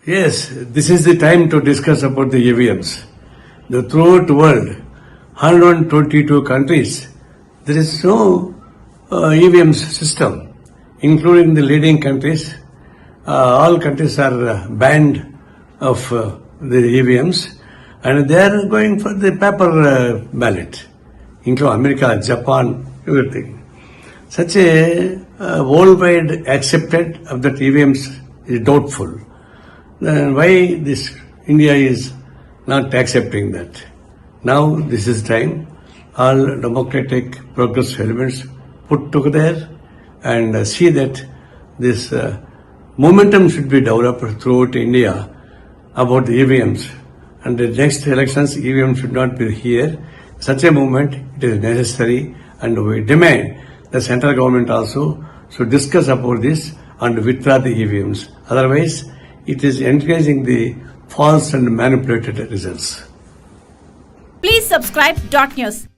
Yes, this is the time to discuss about the EVMs. Throughout the world, 122 countries, there is no EVM system, including the leading countries. All countries are banned of the EVMs, and they are going for the paper ballot, including America, Japan, everything. Such a worldwide accepted of that EVMs is doubtful. Then why this India is not accepting that? Now this is time. All democratic progressive elements put together and see that this momentum should be developed throughout India about the EVMs. And the next elections, EVM should not be here. Such a movement, it is necessary, and we demand the central government also should discuss about this and withdraw the EVMs. Otherwise, it is encouraging the false and manipulated results. Please subscribe Dot News.